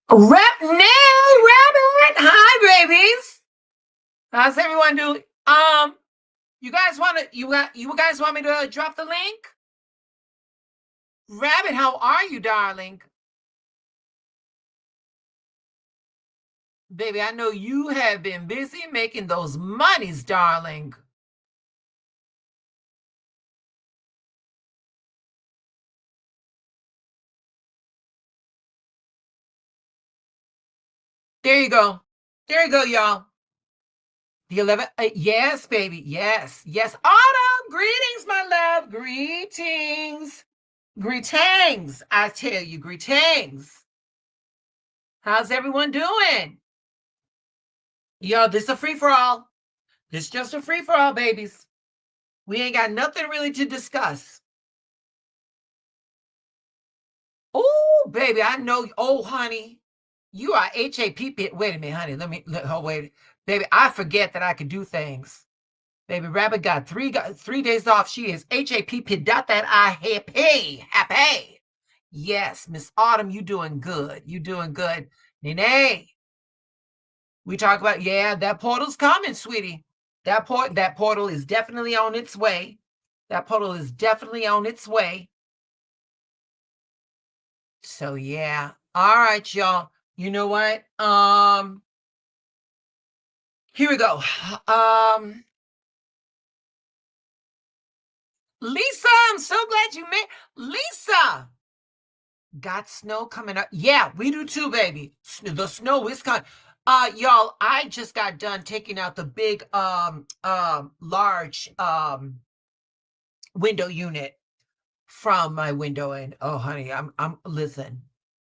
Rabbit, hi babies. How's everyone doing? You guys want to? You guys want me to drop the link? Rabbit, how are you, darling? Baby, I know you have been busy making those monies, darling. There you go. There you go, y'all. The 11th. Yes, baby. Yes, yes. Autumn, greetings, my love. Greetings. Greetings. I tell you, greetings. How's everyone doing? Yo, this is a free for all. This is just a free for all, babies. We ain't got nothing really to discuss. Oh, baby, I know. Oh, honey, you are HAP. Wait a minute, honey. Oh, wait, baby. I forget that I could do things. Baby, Rabbit got 3 days off. She is HAP. Dot that I happy. Yes, Miss Autumn, you doing good. You doing good. Nene, we talk about that portal's coming, sweetie. That portal is definitely on its way. That portal is definitely on its way. So yeah. All right, y'all. You know what? Here we go. Lisa, I'm so glad you met Lisa. Got snow coming up. Yeah, we do too, baby. The snow is coming. Y'all, I just got done taking out the big large window unit from my window, and oh honey, I'm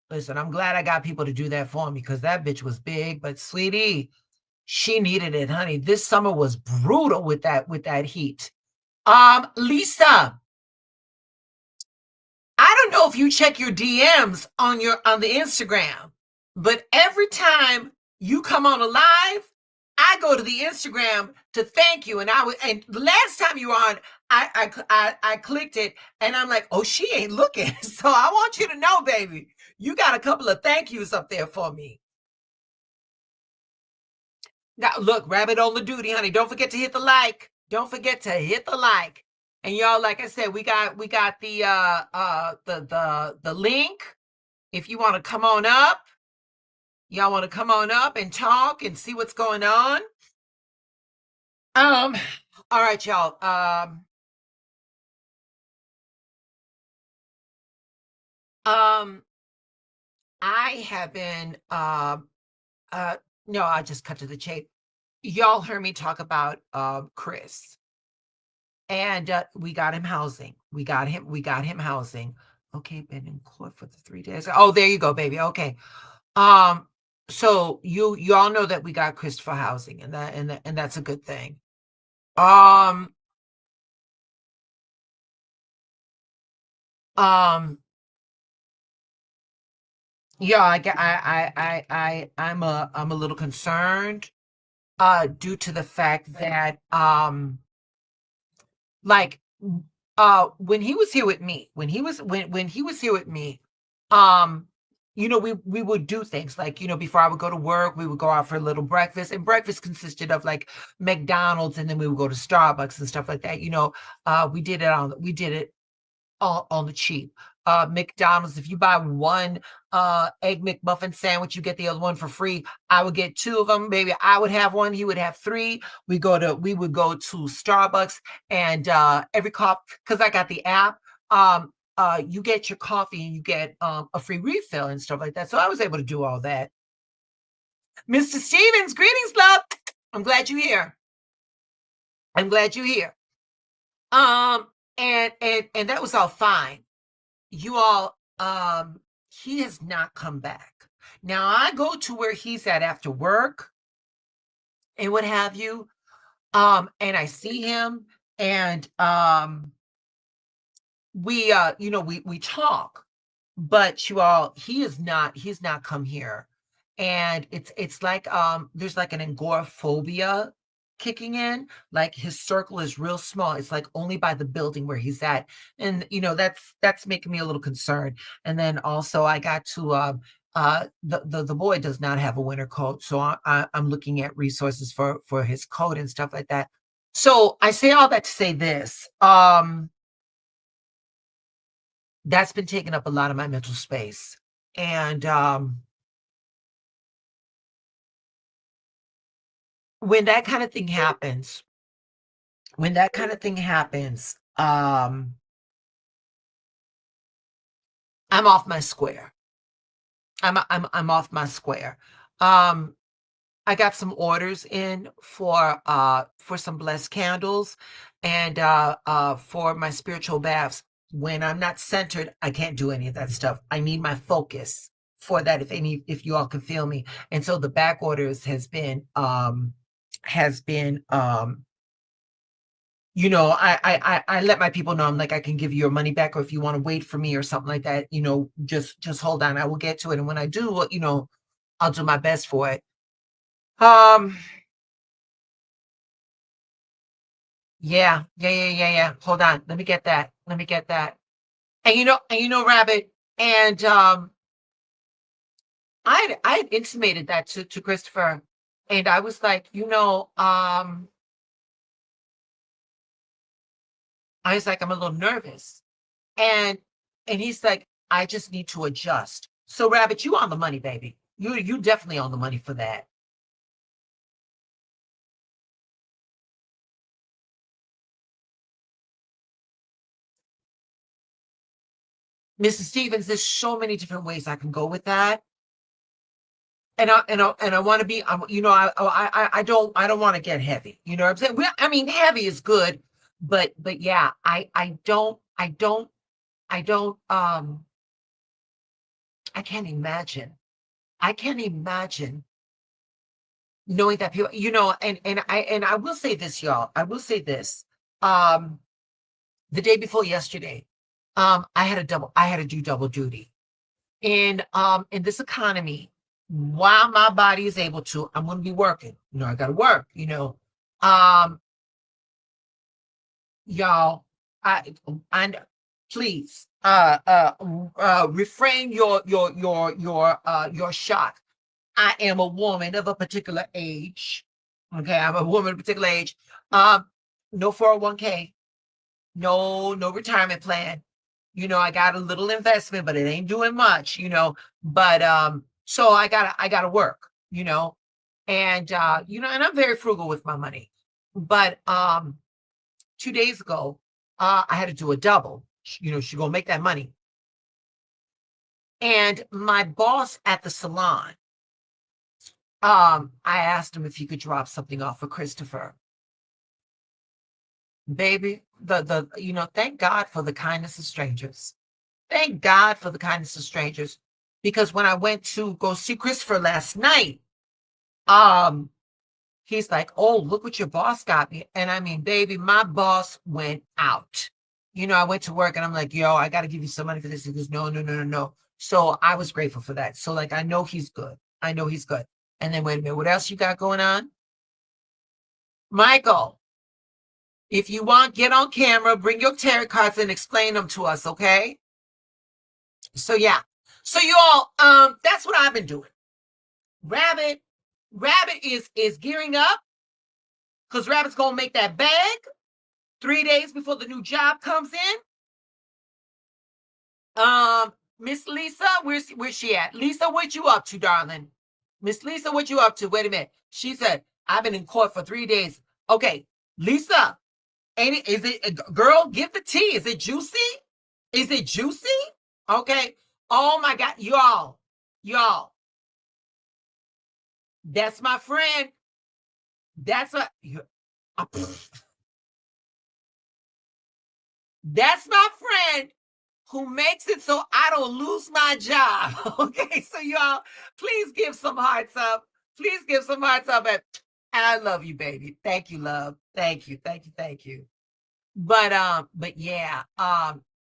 listen, I'm glad I got people to do that for me because that bitch was big, but sweetie, she needed it, honey. This summer was brutal with that heat. Lisa, I don't know if you check your DMs on the Instagram, but every time you come on a live, I go to the Instagram to thank you. And the last time you were on, I clicked it and I'm like, oh, she ain't looking. So I want you to know, baby, you got a couple of thank yous up there for me. Now, look, Rabbit on the duty, honey. Don't forget to hit the like. Don't forget to hit the like. And y'all, like I said, we got the link. If you want to come on up, y'all want to come on up and talk and see what's going on. All right, y'all. I have been no, I just cut to the chase. Y'all heard me talk about Chris. And we got him housing. We got him housing. Okay, been in court for the 3 days. Oh, there you go, baby. Okay. So y'all know that we got Christopher housing, and that's a good thing. Um, um, yeah, I'm a little concerned, due to the fact that, like, when he was here with me, when he was here with me, um, we would do things like, before I would go to work, we would go out for a little breakfast, and breakfast consisted of like McDonald's, and then we would go to Starbucks and stuff like that. We did it on the cheap. McDonald's, if you buy one egg McMuffin sandwich, you get the other one for free. I would get two of them. Maybe I would have one, he would have three. We would go to Starbucks, and every coffee, because I got the app, you get your coffee and you get a free refill and stuff like that. So I was able to do all that. Mr. Stevens, greetings, love. I'm glad you're here. I'm glad you're here. And that was all fine. You all, he has not come back. Now I go to where he's at after work and what have you. And I see him, and we talk, but you all, he's not come here. And it's like, there's like an agoraphobia kicking in. Like, his circle is real small. It's like only by the building where he's at. And that's making me a little concerned. And then also I got to The boy does not have a winter coat, so I'm looking at resources for his coat and stuff like that. So I say all that to say this. That's been taking up a lot of my mental space. And when that kind of thing happens, when that kind of thing happens, I'm off my square. I'm off my square. Um, I got some orders in for some blessed candles and for my spiritual baths. When I'm not centered, I can't do any of that stuff. I need my focus for that if you all can feel me. And so the back orders has been I let my people know. I'm like, I can give you your money back, or if you want to wait for me or something like that, just hold on. I will get to it. And when I do, I'll do my best for it. Um, yeah. Hold on. Let me get that. Let me get that. Rabbit, and I had intimated that to Christopher, and I was like, I was like, I'm a little nervous. And he's like, I just need to adjust. So Rabbit, you on the money, baby. You definitely on the money for that. Mrs. Stevens, there's so many different ways I can go with that. And I want to be, I don't want to get heavy. You know what I'm saying? I mean, heavy is good, but yeah, I don't, I can't imagine. I can't imagine knowing that people, and I will say this, y'all. I will say this. Um, the day before yesterday, I had to do double duty. And in this economy, while my body is able to, I'm going to be working. I got to work. Um, y'all, I and please, refrain your shock. I am a woman of a particular age. Okay, I'm a woman of a particular age. Um, no 401k, no retirement plan. I got a little investment, but it ain't doing much. But so I gotta work. And I'm very frugal with my money. But 2 days ago, I had to do a double. She gonna make that money. And my boss at the salon, I asked him if he could drop something off for Christopher. Baby, thank God for the kindness of strangers. Thank God for the kindness of strangers. Because when I went to go see Christopher last night, um, he's like, "Oh, look what your boss got me." And I mean, baby, my boss went out. I went to work and I'm like, "Yo, I got to give you some money for this." He goes, "No, no, no, no, no." So I was grateful for that. So, like, I know he's good. I know he's good. And then wait a minute, what else you got going on? Michael, if you want, get on camera, bring your tarot cards and explain them to us, okay? So yeah. So you all, that's what I've been doing. Rabbit, Rabbit is gearing up because Rabbit's gonna make that bag 3 days before the new job comes in. Miss Lisa, where's she at? Lisa, what you up to, darling? Miss Lisa, what you up to? Wait a minute. She said, I've been in court for 3 days. Okay, Lisa, is it girl? Give the tea. Is it juicy? Is it juicy? Okay. Oh my God, y'all. That's my friend. That's a uh, that's my friend who makes it so I don't lose my job. Okay, so y'all, please give some hearts up. Please give some hearts up. And I love you, baby. Thank you, love. Thank you, thank you, thank you. But yeah,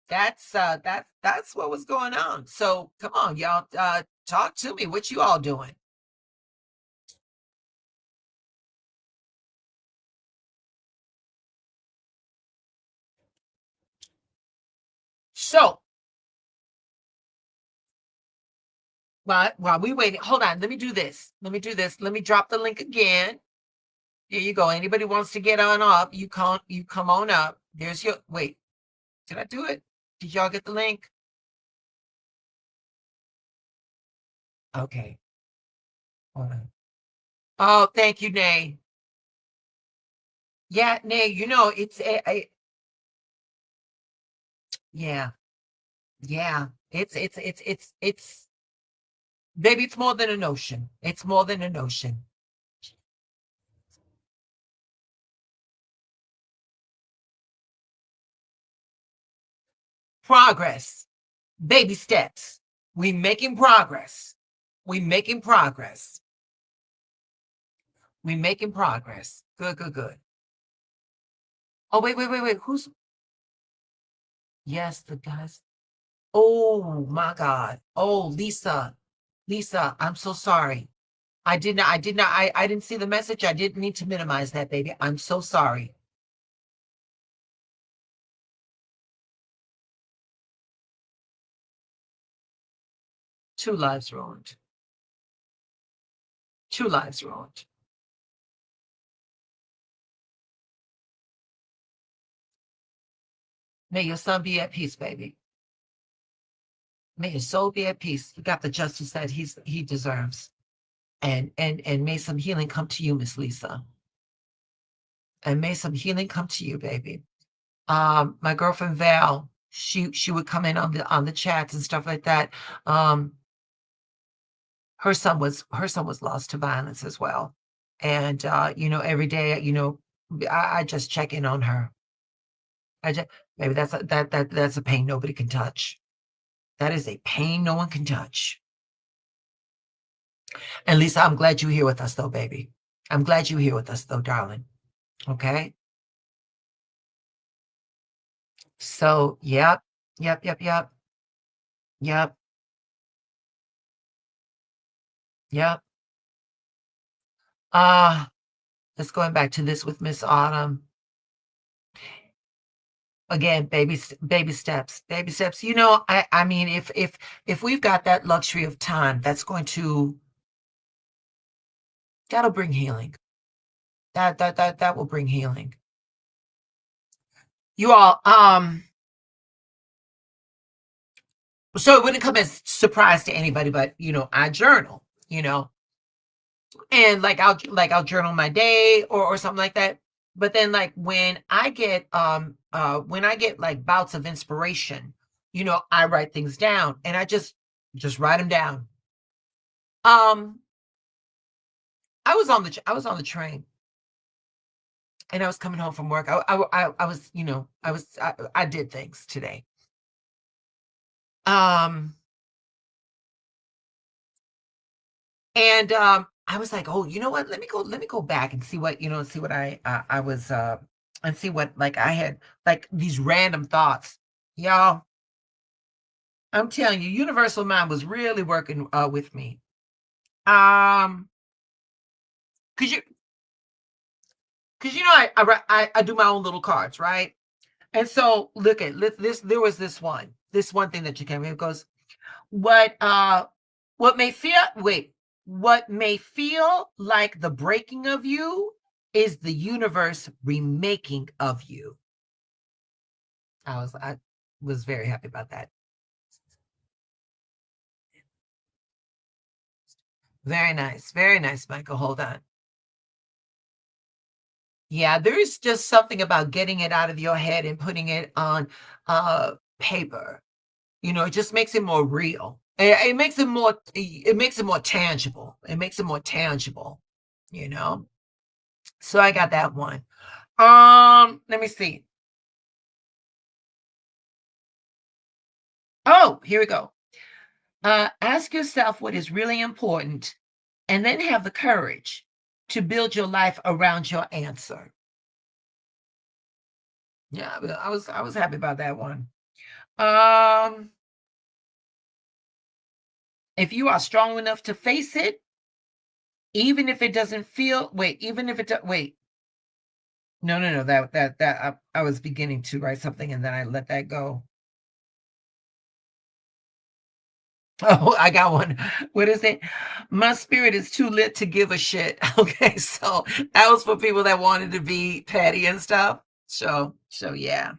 that's what was going on. So come on, y'all, talk to me. What you all doing? So While we waiting, hold on. Let me do this. Let me do this. Let me drop the link again. Here you go. Anybody wants to get on up, you come on up. There's your wait. Did I do it? Did y'all get the link? Okay. Hold on. Oh, thank you, Nay. Yeah, Nay, it's yeah, yeah. It's baby, it's more than a notion. It's more than a notion. Progress. Baby steps. We making progress. We making progress. We making progress. Good, good, good. Oh, wait. Who's yes, the guys. Oh my God. Oh, Lisa. Lisa, I'm so sorry. I didn't see the message. I didn't need to minimize that, baby. I'm so sorry. Two lives ruined. Two lives ruined. May your son be at peace, baby. May his soul be at peace. He got the justice that he deserves. And may some healing come to you, Miss Lisa. And may some healing come to you, baby. My girlfriend Val, she would come in on the chats and stuff like that. Her son was lost to violence as well. And every day, I just check in on her. I just maybe that's a pain nobody can touch. That is a pain no one can touch. And Lisa, I'm glad you're here with us though, baby. I'm glad you're here with us though, darling. Okay. So yep, yep, yep. Uh, let's going back to this with Miss Autumn. Again, baby steps, baby steps. I mean, if we've got that luxury of time, that'll bring healing. That will bring healing. You all, so it wouldn't come as surprise to anybody, but I journal, and like I'll journal my day or something like that. But then like when I get like bouts of inspiration, I write things down and I just write them down. Um, I was on the train and I was coming home from work. I was, I did things today. Um, and I was like, oh, you know what? Let me go back and see what, see what I was and see what like I had like these random thoughts. Y'all, I'm telling you, Universal Mind was really working with me. Um, cause you cause I do my own little cards, right? And so look at this. There was this one thing that you came. It goes, what what may feel wait, what may feel like the breaking of you is the universe remaking of you. I was very happy about that. Very nice, Michael. Hold on. Yeah, there's just something about getting it out of your head and putting it on paper. It just makes it more real. It makes it more tangible. It makes it more tangible, you know. So I got that one. Let me see. Oh, here we go. Ask yourself what is really important and then have the courage to build your life around your answer. Yeah, I was happy about that one. Um, if you are strong enough to face it, even if it doesn't feel wait, even if it wait. No. That I was beginning to write something and then I let that go. Oh, I got one. What is it? My spirit is too lit to give a shit. Okay, so that was for people that wanted to be petty and stuff. So yeah.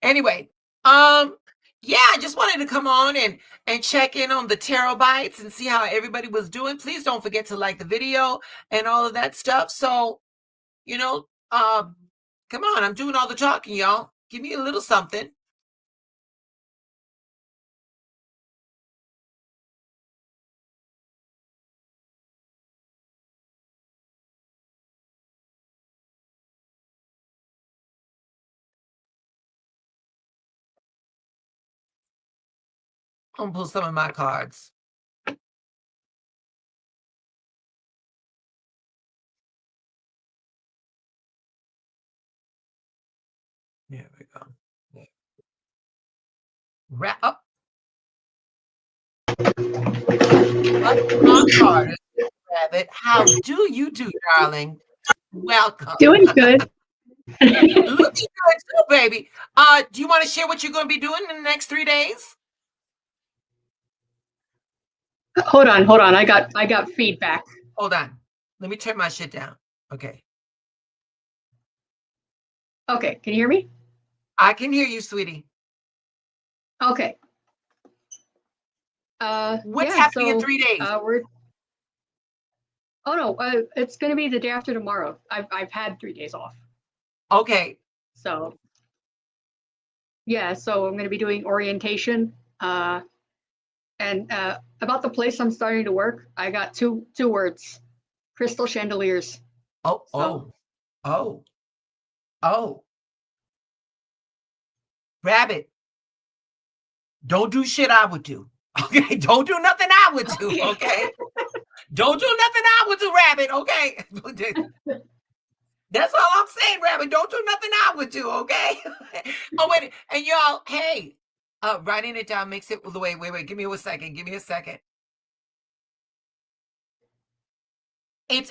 Anyway, um, yeah, I just wanted to come on and check in on the terabytes and see how everybody was doing. Please don't forget to like the video and all of that stuff. So, you know, come on, I'm doing all the talking, y'all. Give me a little something. I'm gonna pull some of my cards. There we go. Yeah. Wrap up. Card, Rabbit. How do you do, darling? Welcome. Doing good. Looking good too, baby. Do you want to share what you're going to be doing in the next 3 days? Hold on. I got feedback. Hold on. Let me turn my shit down. Okay. Okay, can you hear me? I can hear you, sweetie. Okay. What's happening in 3 days? It's going to be the day after tomorrow. I've had 3 days off. Okay. So yeah, so I'm going to be doing orientation. And about the place I'm starting to work, I got two words: crystal chandeliers. Oh. Rabbit. Don't do shit I would do. Okay, don't do nothing I would do. Okay. Don't do nothing I would do, Rabbit. Okay. That's all I'm saying, Rabbit. Don't do nothing I would do, okay? Oh, wait. And y'all, hey, writing it down makes it wait. Give me a second. It's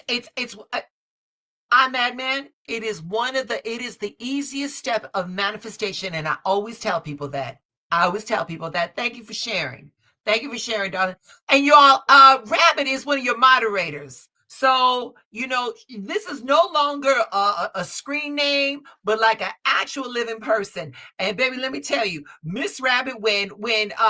I'm Madman. It is the easiest step of manifestation. And I always tell people that. Thank you for sharing. Darling. And y'all, Rabbit is one of your moderators. So, this is no longer a screen name, but like an actual living person. And baby, let me tell you, Miss Rabbit, when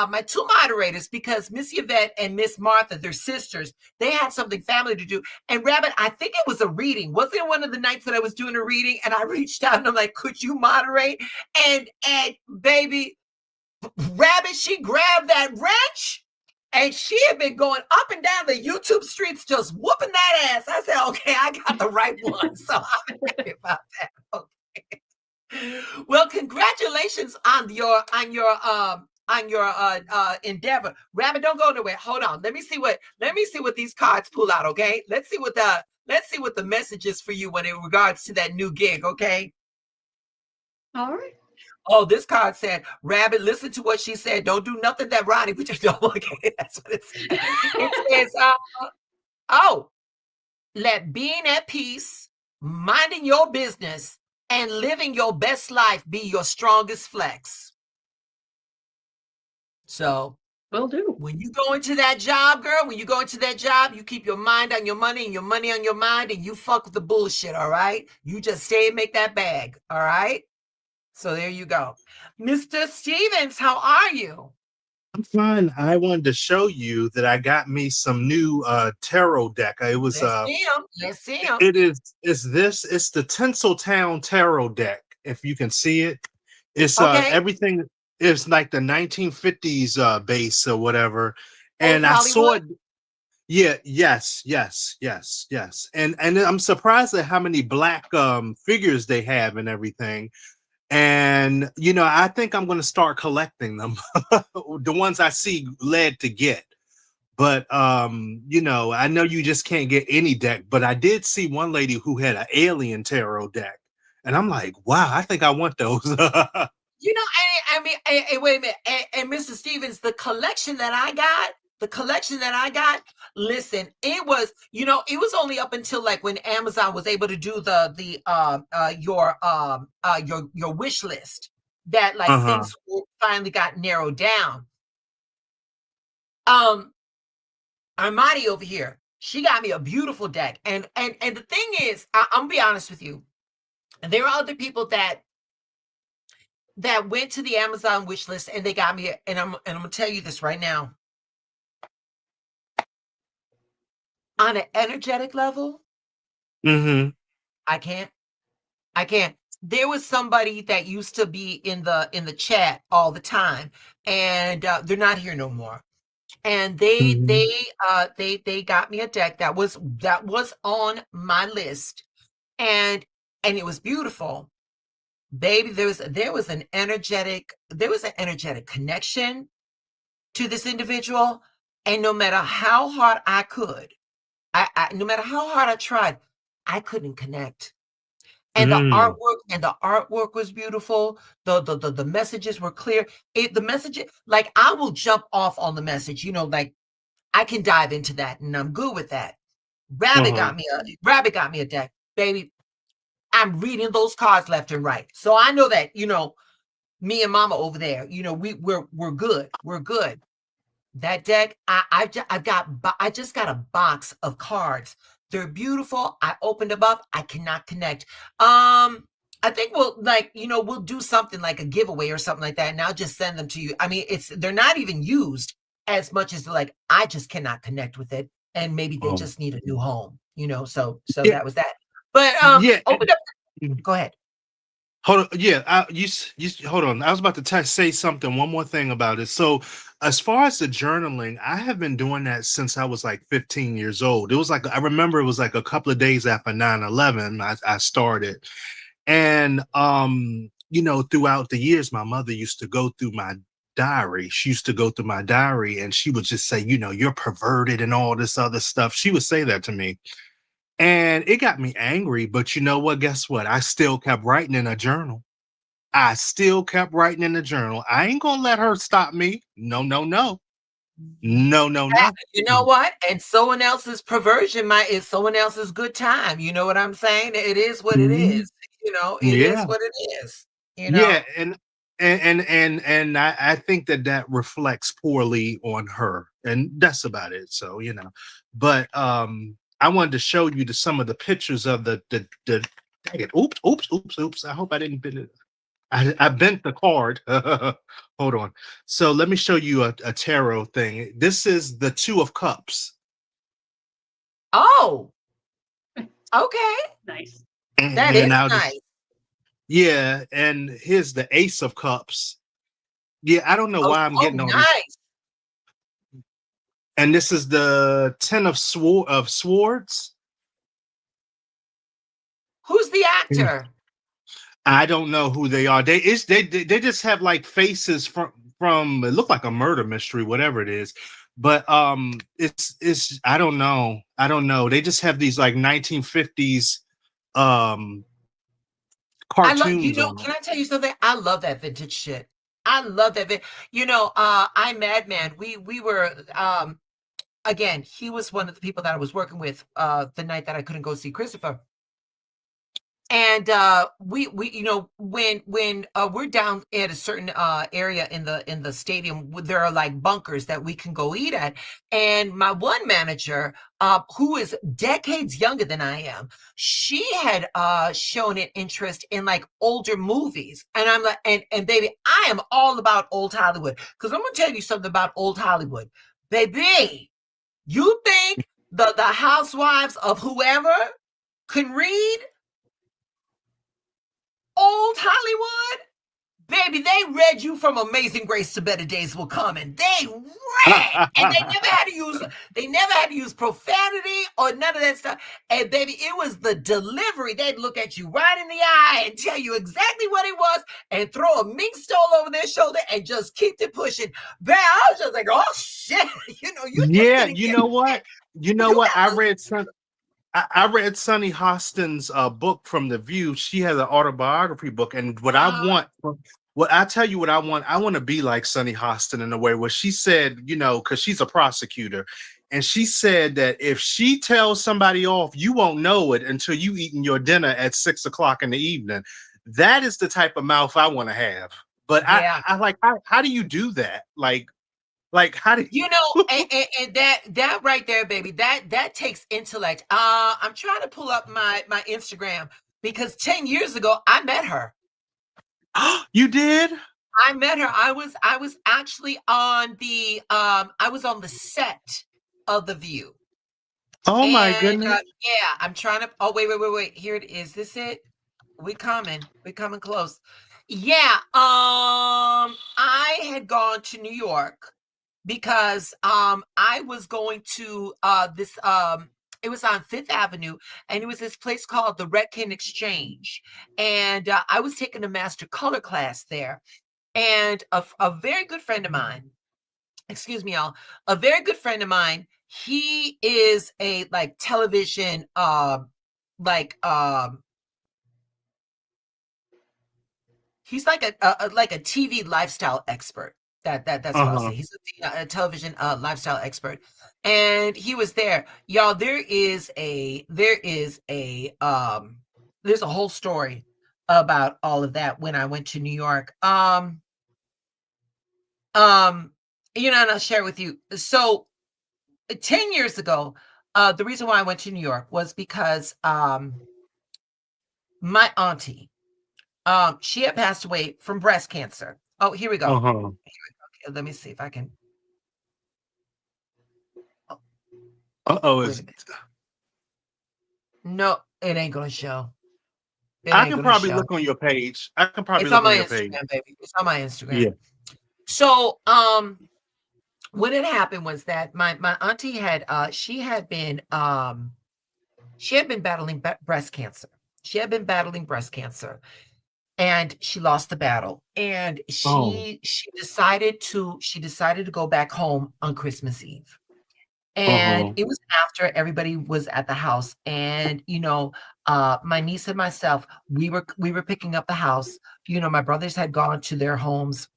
my two moderators, because Miss Yvette and Miss Martha, they're sisters, they had something family to do. And Rabbit, I think it was a reading. Wasn't it one of the nights that I was doing a reading? And I reached out and I'm like, could you moderate? And baby, Rabbit, she grabbed that wrench. And she had been going up and down the YouTube streets just whooping that ass. I said, okay, I got the right one. So I'm happy about that. Okay. Well, congratulations on your endeavor. Rabbit, don't go nowhere. Hold on. Let me see what these cards pull out, okay? Let's see what the message is for you when in regards to that new gig, okay? All right. Oh, this card said, Rabbit, listen to what she said. Don't do nothing that Ronnie would just don't. Okay, that's what it says. It says, let being at peace, minding your business, and living your best life be your strongest flex. So, will do. When you go into that job, girl, you keep your mind on your money and your money on your mind, and you fuck with the bullshit, all right? You just stay and make that bag, all right? So there you go. Mr. Stevens, how are you? I'm fine. I wanted to show you that I got me some new tarot deck. It was Let's see him. It's the Tinseltown tarot deck, if you can see it. It's everything is like the 1950s base or whatever. And I saw it. Yeah, yes. And I'm surprised at how many black figures they have and everything. And, I think I'm going to start collecting them, the ones I see led to get. But, I know you just can't get any deck, but I did see one lady who had an alien tarot deck. And I'm like, wow, I think I want those. I mean, wait a minute. And Mr. Stevens, the collection that I got, listen, it was only up until like when Amazon was able to do your wish list that like things finally got narrowed down. Armani over here, she got me a beautiful deck. And the thing is, I'm gonna be honest with you. There are other people that went to the Amazon wish list and they got me, and I'm gonna tell you this right now. On an energetic level, I can't. There was somebody that used to be in the chat all the time, and they're not here no more. And they got me a deck that was on my list, and it was beautiful, baby. There was an energetic connection to this individual, and no matter how hard I could, no matter how hard I tried, I couldn't connect. And the artwork was beautiful. The messages were clear. The message, like, I will jump off on the message, like I can dive into that, and I'm good with that. Rabbit got me a deck, baby. I'm reading those cards left and right, so I know that me and Mama over there, we're good. We're good. That deck, I just got a box of cards. They're beautiful. I opened them up. I cannot connect. I think we'll do something like a giveaway or something like that, and I'll just send them to you. I mean, they're not even used as much as I just cannot connect with it, and maybe they just need a new home. So yeah. That was that. But open up. Go ahead. Hold on. Yeah, you hold on. I was about to say something. One more thing about it. So, as far as the journaling, I have been doing that since I was like 15 years old. It was like, I remember it was like a couple of days after 9/11, I started. And throughout the years, my mother used to go through my diary. She used to go through my diary, and she would just say, you're perverted and all this other stuff. She would say that to me. And it got me angry, but you know what? Guess what? I still kept writing in a journal. I ain't gonna let her stop me. No. No. You know what? And someone else's perversion is someone else's good time. You know what I'm saying? It is what it is. It is what it is. Yeah, and I think that reflects poorly on her, and that's about it. So but I wanted to show you some of the pictures of the oops. I hope I didn't bend it. I bent the card. Hold on. So let me show you a tarot thing. This is the Two of Cups. Oh, okay. Nice. That is nice. Yeah, and here's the Ace of Cups. Yeah, I don't know why I'm getting all nice. And this is the Ten of Swords. Who's the actor? I don't know who they are. They just have like faces from it look like a murder mystery, whatever it is. But it's I don't know. They just have these like 1950s cartoons. Can I tell you something? I love that vintage shit. I love that. I'm Madman. We were again, he was one of the people that I was working with the night that I couldn't go see Christopher. And we when we're down at a certain area in the stadium, there are like bunkers that we can go eat at. And my one manager, who is decades younger than I am, she had shown an interest in like older movies. And I'm like, and baby, I am all about old Hollywood, because I'm gonna tell you something about old Hollywood, baby. You think the housewives of whoever can read? Old Hollywood, baby, they read you from Amazing Grace to Better Days Will Come, and they read, and they never had to use profanity or none of that stuff. And baby, it was the delivery. They'd look at you right in the eye and tell you exactly what it was, and throw a mink stole over their shoulder and just keep it pushing. Man, I was just like, oh shit, you know what? I read Sunny Hostin's book from The View. She has an autobiography book, and what I want to be like Sunny Hostin in a way where she said, because she's a prosecutor, and she said that if she tells somebody off, you won't know it until you eating your dinner at 6 o'clock in the evening. That is the type of mouth I want to have. But yeah. I like, how do you do that? Like, Like, how do you know, and that right there, baby, that takes intellect. I'm trying to pull up my Instagram because 10 years ago I met her. You did? I met her. I was actually on the I was on the set of The View. Oh my And goodness. yeah, I'm trying to wait. Here it is. This it? We're coming close. Yeah, I had gone to New York because I was going to this it was on Fifth Avenue, and it was this place called the Redken Exchange, and I was taking a master color class there, and a very good friend of mine, excuse me, y'all, a very good friend of mine, he is a like television like he's like a TV lifestyle expert. That's what I'll say. He's a television lifestyle expert, and he was there. Y'all, there's a whole story about all of that when I went to New York. And I'll share with you. So 10 years ago, the reason why I went to New York was because my auntie, she had passed away from breast cancer. Oh, here we go. Okay, let me see if I can. Uh-oh. No, it ain't gonna show. I can probably look on your page. It's on my Instagram, baby. It's on my Instagram. Yeah. So, what had happened was that my auntie had she had been battling breast cancer. She had been battling breast cancer, and she lost the battle. And she decided to go back home on Christmas Eve. And it was after everybody was at the house, and my niece and myself, we were picking up the house. My brothers had gone to their homes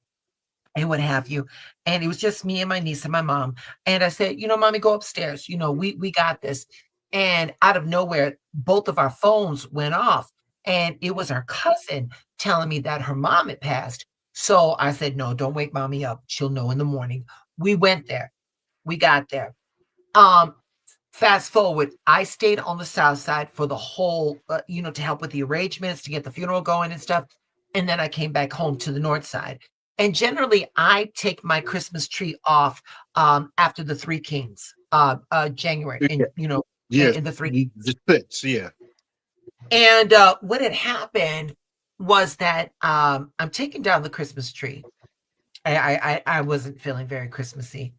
and what have you, and it was just me and my niece and my mom. And I said, Mommy, go upstairs. We got this. And out of nowhere, both of our phones went off, and it was our cousin telling me that her mom had passed. So I said, no, don't wake Mommy up. She'll know in the morning. We went there. We got there. Fast forward, I stayed on the south side for the whole, to help with the arrangements, to get the funeral going and stuff. And then I came back home to the north side. And generally, I take my Christmas tree off after the Three Kings, January, and in the Three Just fits, yeah. And what had happened was that I'm taking down the Christmas tree. I wasn't feeling very Christmassy.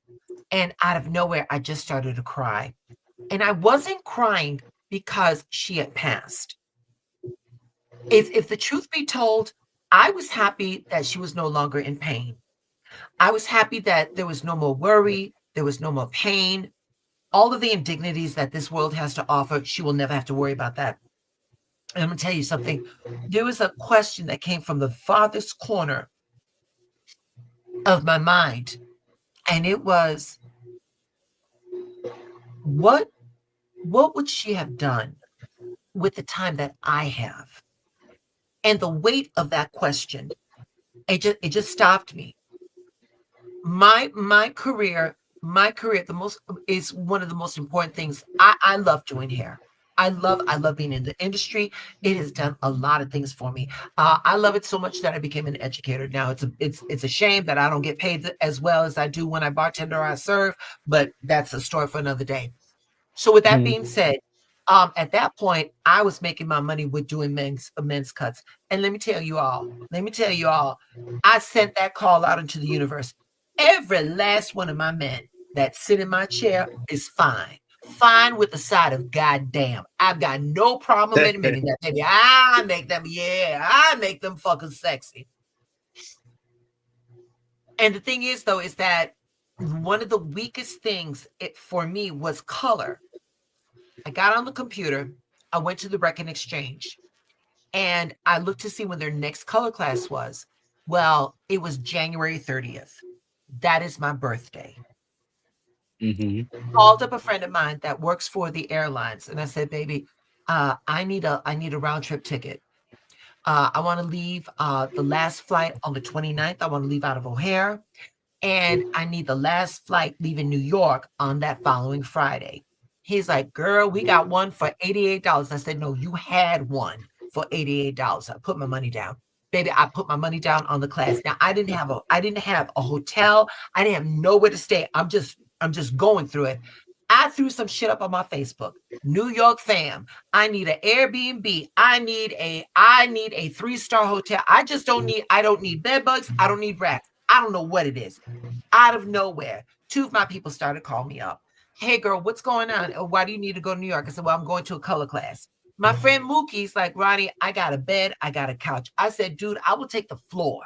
And out of nowhere, I just started to cry. And I wasn't crying because she had passed. If the truth be told, I was happy that she was no longer in pain. I was happy that there was no more worry, there was no more pain. All of the indignities that this world has to offer, she will never have to worry about that. And I'm going to tell you something. There was a question that came from the farthest corner of my mind. And it was, what would she have done with the time that I have? And the weight of that question, it just stopped me. My career, is one of the most important things. I love doing hair. I love being in the industry. It has done a lot of things for me. I love it so much that I became an educator. Now it's a shame that I don't get paid as well as I do when I bartender or I serve, but that's a story for another day. So with that being said, at that point, I was making my money with doing men's cuts. And let me tell you all, I sent that call out into the universe. Every last one of my men that sit in my chair is fine. Fine with the side of goddamn. I've got no problem admitting that, baby. I make them fucking sexy. And the thing is, though, is that one of the weakest things for me was color. I got on the computer, I went to the Redken Exchange, and I looked to see when their next color class was. Well, it was January 30th. That is my birthday. Called up a friend of mine that works for the airlines, and I said, baby, I need a round trip ticket. I want to leave the last flight on the 29th. I want to leave out of O'Hare. and I need the last flight leaving New York on that following Friday. He's like, girl, we got one for $88. I said, no, you had one for $88. I put my money down. Baby, I put my money down on the class. Now I didn't have a hotel. I didn't have nowhere to stay. I'm just going through it. I threw some shit up on my Facebook. New York fam, I need an Airbnb. I need a 3-star hotel. I don't need bed bugs. I don't need rats. I don't know what it is. Out of nowhere, 2 of my people started calling me up. Hey girl, what's going on? Why do you need to go to New York? I said, well, I'm going to a color class. My friend Mookie's like, Ronnie, I got a bed. I got a couch. I said, dude, I will take the floor.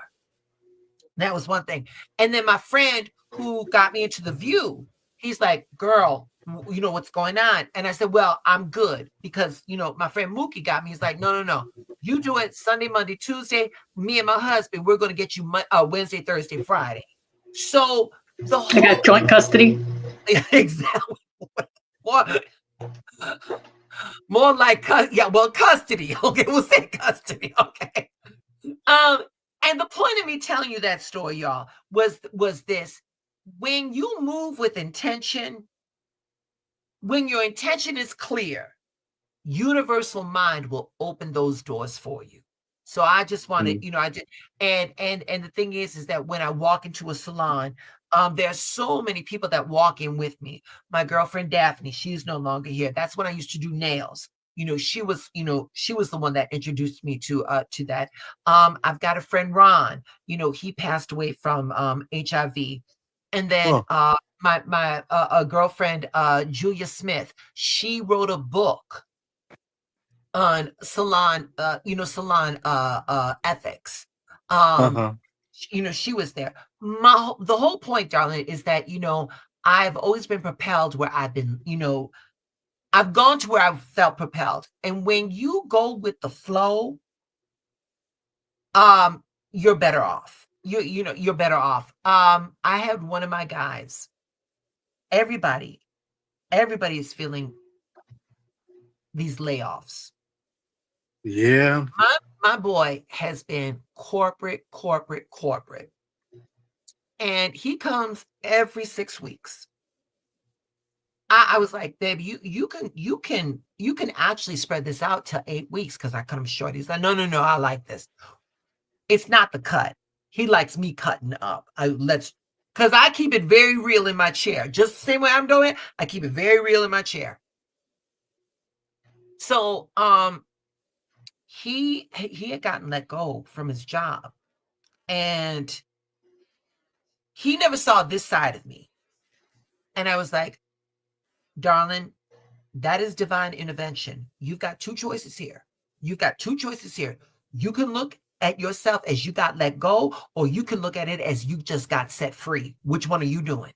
That was one thing. And then my friend who got me into The View, he's like, girl, you know what's going on? And I said, well, I'm good because, my friend Mookie got me. He's like, no. You do it Sunday, Monday, Tuesday. Me and my husband, we're going to get you Wednesday, Thursday, Friday. So I got joint custody. Exactly. More like, custody. Okay, we'll say custody. Okay. And the point of me telling you that story, y'all, was this: when you move with intention, when your intention is clear, universal mind will open those doors for you. So I just wanted, I did, and the thing is that when I walk into a salon, there's so many people that walk in with me. My girlfriend Daphne, she's no longer here. That's when I used to do nails. She was the one that introduced me to that. I've got a friend Ron. He passed away from HIV, and then my girlfriend Julia Smith. She wrote a book on salon ethics. She was there. The whole point, darling, is that I've always been propelled where I've been, I've gone to where I've felt propelled. And when you go with the flow, you're better off. You're better off. I had one of my guys. Everybody is feeling these layoffs. Yeah. My boy has been corporate. And he comes every 6 weeks. I was like, baby, you can actually spread this out to 8 weeks because I cut him short. He's like, no, I like this. It's not the cut. He likes me cutting up. Because I keep it very real in my chair. Just the same way I'm doing, I keep it very real in my chair. So he had gotten let go from his job, and he never saw this side of me. And I was like, darling, that is divine intervention. You've got 2 choices here. You can look at yourself as you got let go, or you can look at it as you just got set free. Which one are you doing?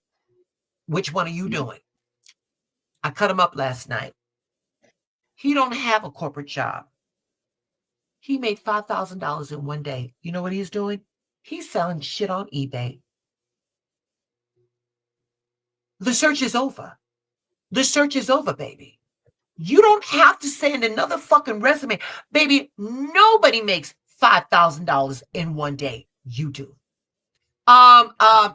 I cut him up last night. He don't have a corporate job. He made $5,000 in one day. You know what he's doing? He's selling shit on eBay. The search is over. The search is over, baby. You don't have to send another fucking resume. Baby, nobody makes $5,000 in one day. You do.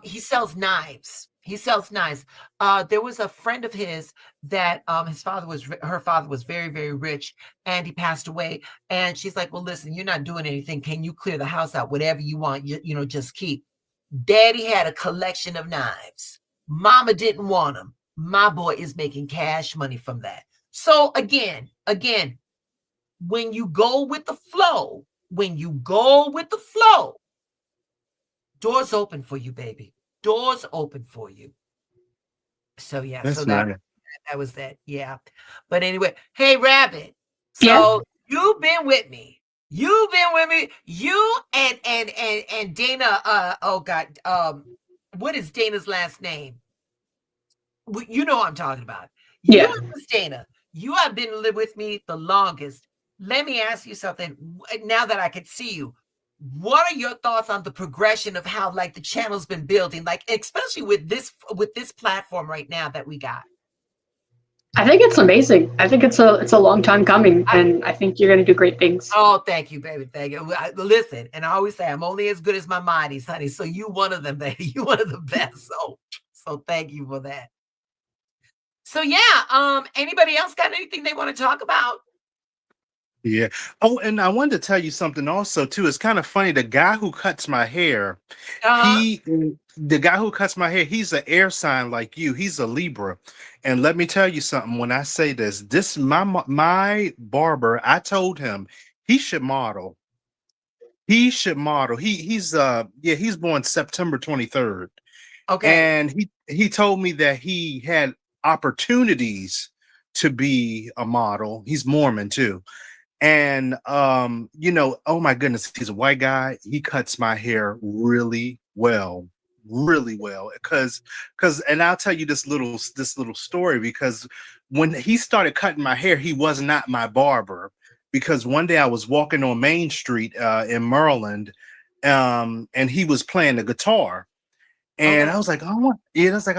He sells knives. There was a friend of his that her father was very, very rich, and he passed away. And she's like, well, listen, you're not doing anything. Can you clear the house out? Whatever you want, just keep. Daddy had a collection of knives. Mama didn't want them. My boy is making cash money from that. So again, when you go with the flow, doors open for you, baby. Doors open for you. So yeah, that's so nice. that was that. Yeah. But anyway, hey Rabbit. So you've been with me. You and Dana. Oh God. What is Dana's last name? You know what I'm talking about. Yeah. You and Miss Dana, you have been with me the longest. Let me ask you something. Now that I can see you, what are your thoughts on the progression of how the channel's been building, especially with this platform right now that we got? I think it's amazing. I think it's a long time coming, and I think you're going to do great things. Oh, thank you, baby. Thank you. Listen, and I always say I'm only as good as my mighties, honey. So you one of them, baby. You one of the best. So thank you for that. So yeah, anybody else got anything they want to talk about? Yeah. Oh, and I wanted to tell you something also too. It's kind of funny. The guy who cuts my hair, the guy who cuts my hair, he's an air sign like you. He's a Libra. And let me tell you something. When I say this my barber, I told him he should model. He should model. He's born September 23rd. Okay. And he told me that he had opportunities to be a model. He's Mormon too. And oh my goodness, he's a white guy. He cuts my hair really well. Really well. Because and I'll tell you this little story, because when he started cutting my hair, he was not my barber. Because one day I was walking on Main Street in Maryland, and he was playing the guitar. And I was like, I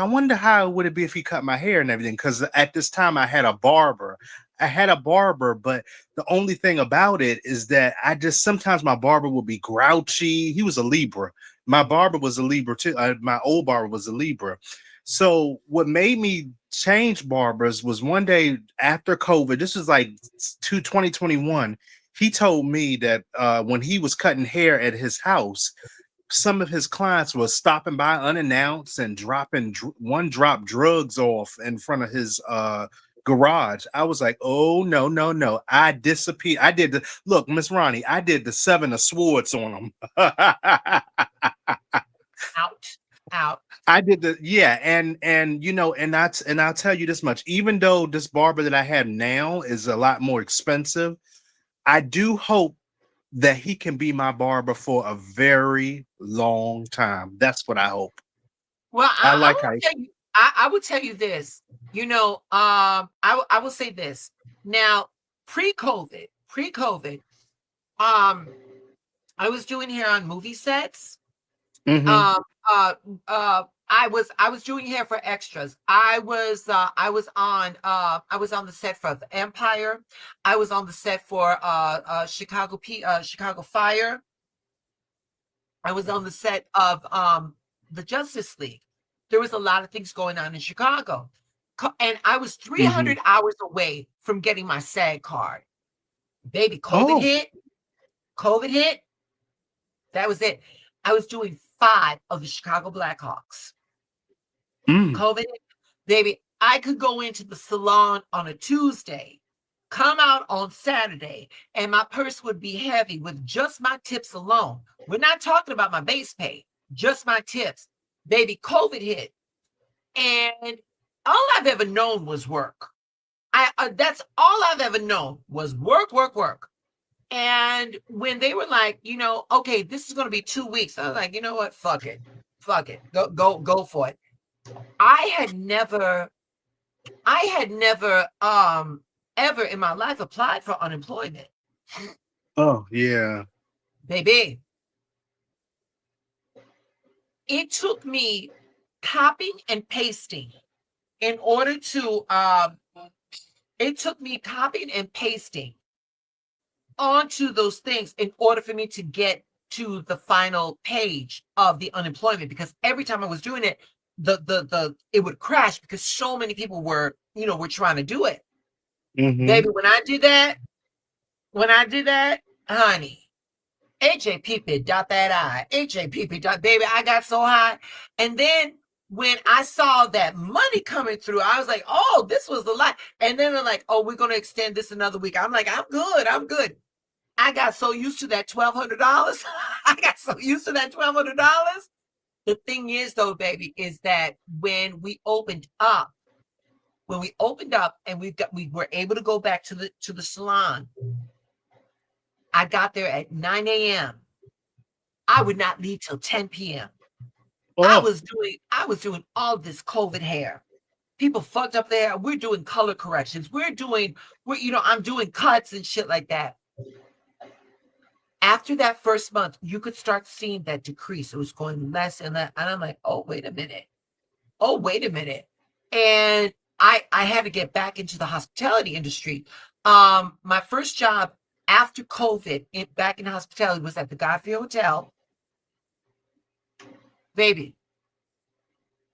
wonder how would it be if he cut my hair and everything. Because at this time I had a barber. But the only thing about it is that sometimes my barber would be grouchy. He was a Libra. My barber was a Libra too. My old barber was a Libra. So what made me change barbers was one day after COVID. This was like 2021. He told me that when he was cutting hair at his house, some of his clients were stopping by unannounced and dropping one-drop drugs off in front of his garage. I was like, oh no. I disappeared. I did look, Miss Ronnie, I did the 7 of swords on him. Out. I did and I'll tell you this much, even though this barber that I have now is a lot more expensive, I do hope that he can be my barber for a very long time. That's what I hope. Well, I would tell you this. I will say this. Now, pre-COVID, I was doing hair on movie sets. Mm-hmm. I was doing hair for extras. I was on the set for the Empire. I was on the set for Chicago Fire. I was on the set of the Justice League. There was a lot of things going on in Chicago. And I was 300 hours away from getting my SAG card. Baby, COVID hit. That was it. I was doing 5 of the Chicago Blackhawks. COVID, baby, I could go into the salon on a Tuesday, come out on Saturday, and my purse would be heavy with just my tips alone. We're not talking about my base pay, just my tips. Baby, COVID hit. And all I've ever known was work. That's all I've ever known was work. And when they were like, okay, this is going to be 2 weeks, I was like, you know what? Fuck it. Go for it. I had never ever in my life applied for unemployment. Oh, yeah. Baby. It took me copying and pasting in order to onto those things in order for me to get to the final page of the unemployment, because every time I was doing it, it would crash because so many people were trying to do it. Baby, when I did that, honey, HAPP dot that I, HAPP dot, baby, I got so high. And then when I saw that money coming through, I was like, oh, this was the lot. And then they're like, oh, we're going to extend this another week. I'm like, I'm good. I got so used to that $1,200. I got so used to that $1,200. The thing is, though, baby, is that when we opened up and we were able to go back to the salon, I got there at 9 a.m. I would not leave till 10 p.m. Oh. I was doing all this COVID hair. People fucked up there. We're doing color corrections. I'm doing cuts and shit like that. After that first month, you could start seeing that decrease. It was going less and less. And I'm like, oh, wait a minute. And I had to get back into the hospitality industry. My first job after COVID back in hospitality was at the Godfrey Hotel. Baby,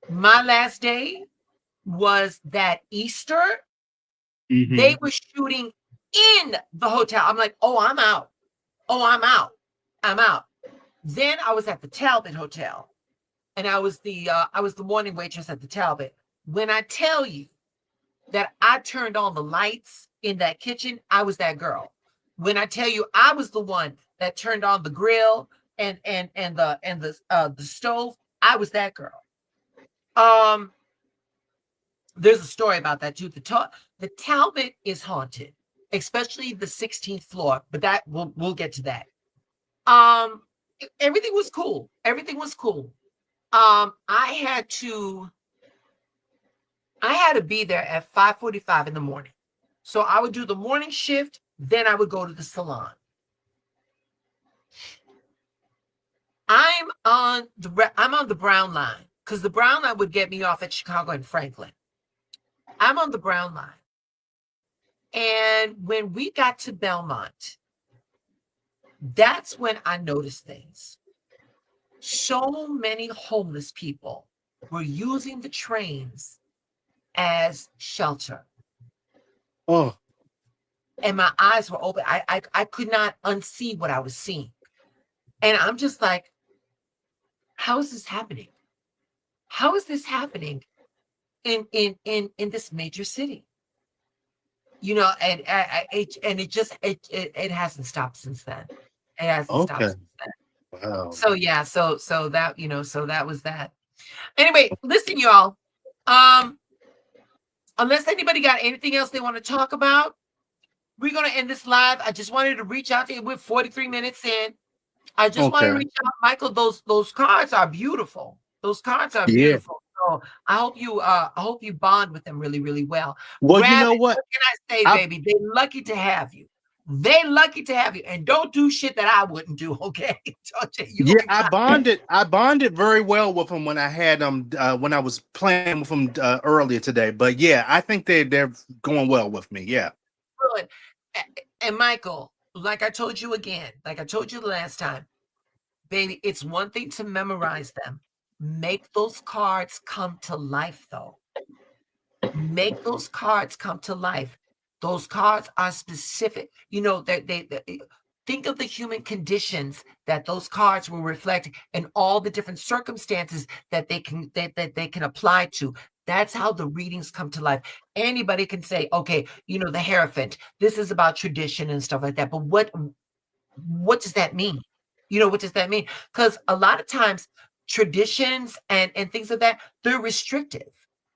my last day was that Easter. They were shooting in the hotel. I'm like, oh, I'm out. Oh, I'm out. I'm out. Then I was at the Talbot Hotel, and I was the morning waitress at the Talbot. When I tell you that I turned on the lights in that kitchen, I was that girl. When I tell you I was the one that turned on the grill and the stove, I was that girl. There's a story about that too. The Talbot is haunted, especially the 16th floor, but that we'll get to that. Everything was cool. Everything was cool. I had to be there at 5:45 in the morning. So I would do the morning shift, then I would go to the salon. I'm on the Brown line because the Brown line would get me off at Chicago and Franklin. I'm on the Brown line. And when we got to Belmont, that's when I noticed things. So many homeless people were using the trains as shelter. Oh. And my eyes were open. I could not unsee what I was seeing. And I'm just like, how is this happening? How is this happening in this major city? You know, and it hasn't stopped since then. It hasn't stopped since then. Wow. So yeah, so that, so that was that. Anyway, listen, y'all. Unless anybody got anything else they want to talk about, we're gonna end this live. I just wanted to reach out to you. We're 43 minutes in. I just want to reach out, Michael. Those cards are beautiful. Those cards are beautiful. So I hope you bond with them really, really well. Well, you know what? What can I say, baby? They're lucky to have you. They're lucky to have you. And don't do shit that I wouldn't do, okay? I bonded very well with them when I had them when I was playing with them earlier today. But yeah, I think they're going well with me. Yeah. Good. And Michael, like I told you again, like I told you the last time, baby, it's one thing to memorize them. Make those cards come to life, though. Make those cards come to life. Those cards are specific. You know, they think of the human conditions that those cards will reflect and all the different circumstances that they can apply to. That's how the readings come to life. Anybody can say, okay, the Hierophant, this is about tradition and stuff like that. But what does that mean? What does that mean? Because a lot of times traditions and things like that, they're restrictive.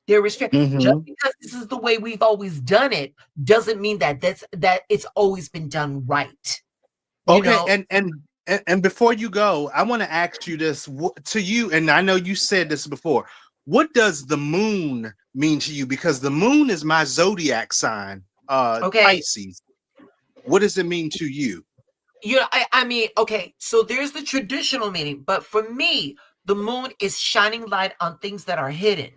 They're restrictive. Just because this is the way we've always done it doesn't mean that it's always been done right. Okay, and before you go, I want to ask you this to you, and I know you said this before. What does the moon mean to you? Because the moon is my zodiac sign, Pisces. What does it mean to you? I mean, okay, so there's the traditional meaning, but for me, the moon is shining light on things that are hidden,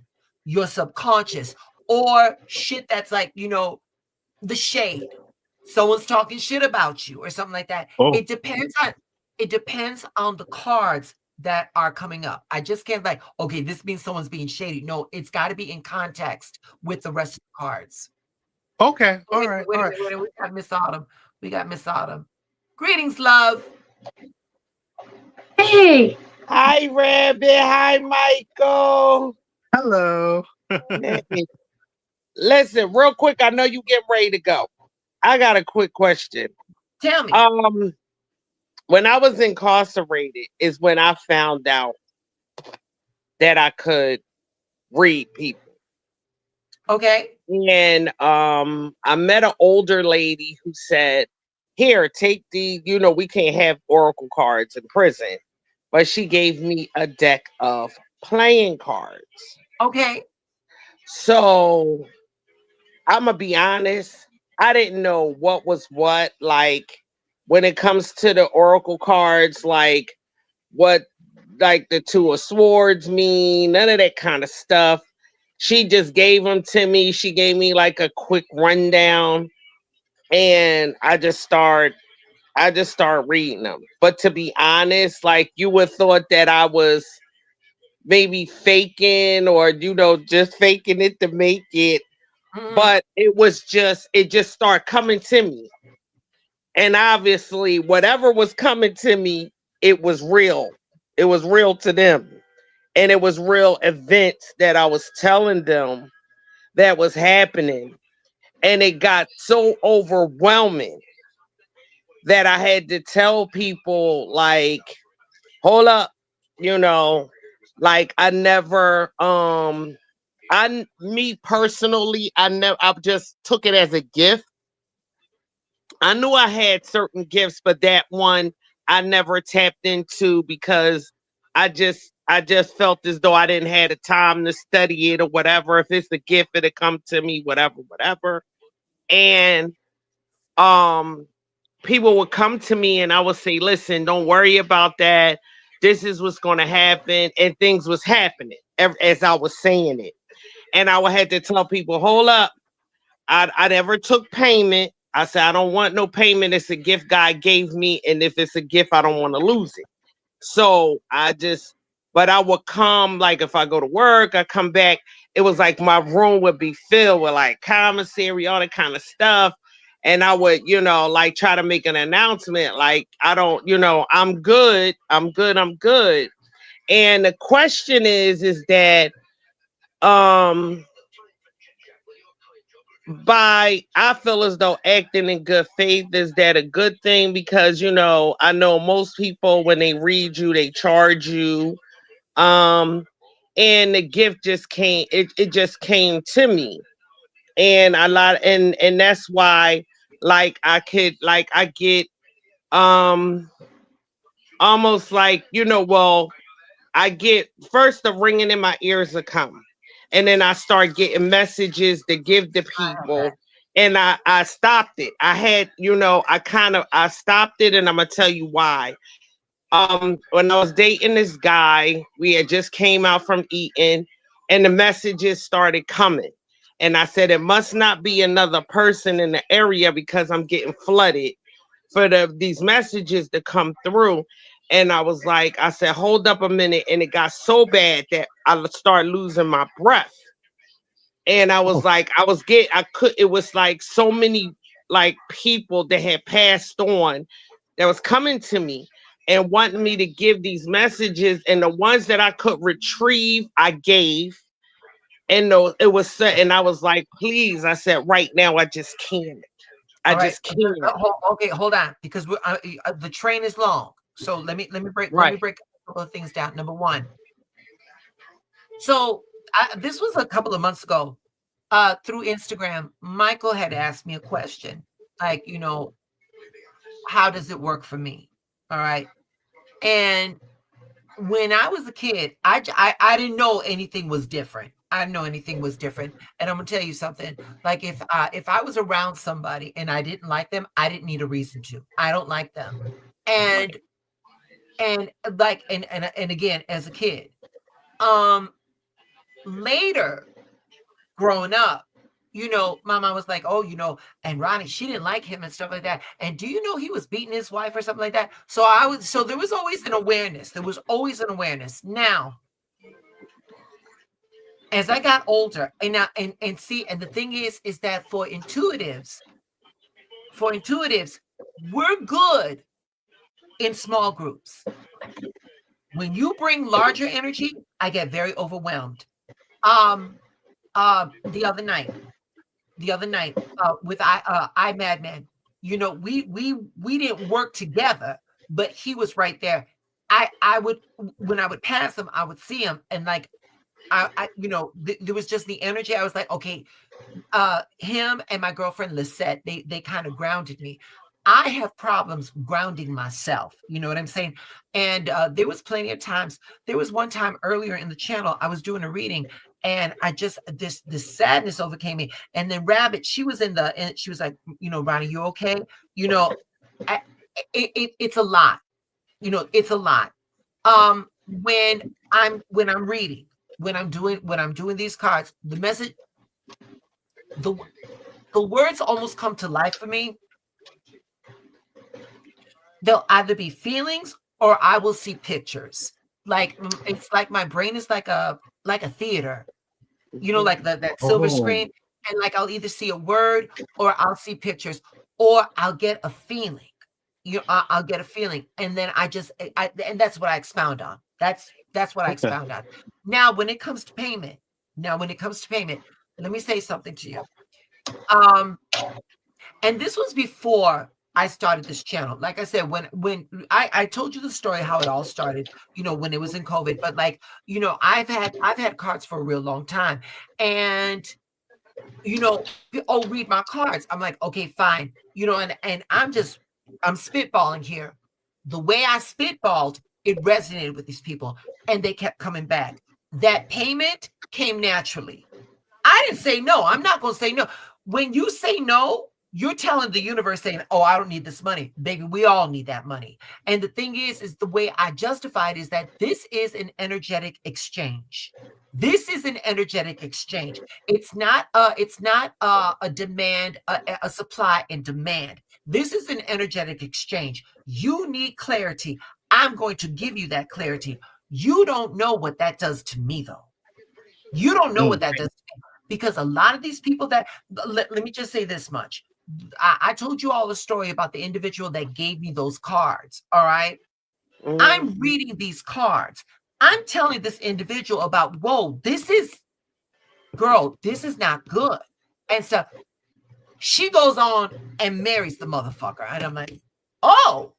your subconscious, or shit that's like, the shade. Someone's talking shit about you or something like that. It depends on the cards that are coming up. I just can't okay, this means someone's being shady. No, it's got to be in context with the rest of the cards. Okay, all right. Wait. We got Miss Autumn. Greetings, love. Hey. Hi, Rabbit. Hi, Michael. Hello. Hey. Listen, real quick. I know you get ready to go. I got a quick question. Tell me. When I was incarcerated is when I found out that I could read people. Okay. And I met an older lady who said, here, take we can't have oracle cards in prison. But she gave me a deck of playing cards. Okay. So I'm going to be honest. I didn't know what was what. Like when it comes to the oracle cards, like what like the Two of Swords mean, none of that kind of stuff. She just gave them to me. She gave me like a quick rundown, and I just start reading them. But to be honest, like you would thought that I was maybe faking or just faking it to make it, but it just started coming to me. And obviously whatever was coming to me, it was real. It was real to them. And it was real events that I was telling them that was happening. And it got so overwhelming that I had to tell people, like, hold up, you know, like me personally, I just took it as a gift. I knew I had certain gifts, but that one I never tapped into because I just felt as though I didn't have the time to study it or whatever. If it's a gift, it'll come to me, whatever, whatever. And um people would come to me and I would say, listen, don't worry about that. This is what's going to happen. And things was happening as I was saying it. And I would have to tell people, hold up. I never took payment. I said, I don't want no payment. It's a gift God gave me. And if it's a gift, I don't want to lose it. So but I would come, like if I go to work, I come back, it was like my room would be filled with like commissary, all that kind of stuff. And I would, like try to make an announcement, like, I don't, I'm good, I'm good, I'm good. And the question is that, um, I feel as though acting in good faith, is that a good thing? Because, I know most people, when they read you, they charge you. And the gift just came, it just came to me. And and that's why, like, I get, um, almost like, I get first the ringing in my ears will come. And then I start getting messages to give to people. And I stopped it. I had, I stopped it, and I'm gonna tell you why. When I was dating this guy, we had just came out from eating, and the messages started coming. And I said, it must not be another person in the area because I'm getting flooded for these messages to come through. And I said, hold up a minute. And it got so bad that I started losing my breath. And I was like, it was like so many like people that had passed on that was coming to me and wanting me to give these messages. And the ones that I could retrieve, I gave. And it was set. And I was like, please, I said, right now, I just can't. I All right. just can't. Okay, hold on, because the train is long. So let me break Right. a couple of things down. Number one. So this was a couple of months ago. Through Instagram, Michael had asked me a question, like, how does it work for me? All right. And when I was a kid, I didn't know anything was different. I didn't know anything was different. And I'm gonna tell you something. Like if I was around somebody and I didn't like them, I didn't need a reason to. I don't like them. And like and again, as a kid, later growing up, my mom was like, oh, and Ronnie, she didn't like him and stuff like that. And do you know he was beating his wife or something like that? So there was always an awareness. There was always an awareness. Now, as I got older, and see, and the thing is that for intuitives, we're good in small groups. When you bring larger energy, I get very overwhelmed. The other night with I Madman, we didn't work together, but he was right there. I would, when I would pass him, I would see him, and like there was just the energy. I was like, okay, him and my girlfriend Lisette, they kind of grounded me. I have problems grounding myself. You know what I'm saying? And there was plenty of times. There was one time earlier in the channel, I was doing a reading, and I just this sadness overcame me. And then Rabbit, she was and she was like, Ronnie, you okay? It's a lot. It's a lot. When I'm reading, when I'm doing these cards, the message, the words almost come to life for me. They'll either be feelings or I will see pictures. Like it's like my brain is like a theater, like that silver screen, and like I'll either see a word or I'll see pictures or I'll get a feeling. I'll get a feeling, and then and that's what I expound on. That's what I expound on. Now, when it comes to payment, let me say something to you. And this was before I started this channel. Like I said, when I told you the story how it all started, when it was in COVID. But like, I've had cards for a real long time, and read my cards. I'm like, okay, fine, and I'm spitballing here. The way I spitballed, it resonated with these people, and they kept coming back. That payment came naturally. I didn't say no. I'm not going to say no. When you say no, you're telling the universe saying, oh, I don't need this money. Baby, we all need that money. And the thing is the way I justify it is that this is an energetic exchange. This is an energetic exchange. It's not a demand, a supply and demand. This is an energetic exchange. You need clarity. I'm going to give you that clarity. You don't know what that does to me, though. You don't know what that does to me. Because a lot of these people let me just say this much. I told you all the story about the individual that gave me those cards. All right. I'm reading these cards. I'm telling this individual about, whoa, this is not good. And so she goes on and marries the motherfucker. And I'm like, oh.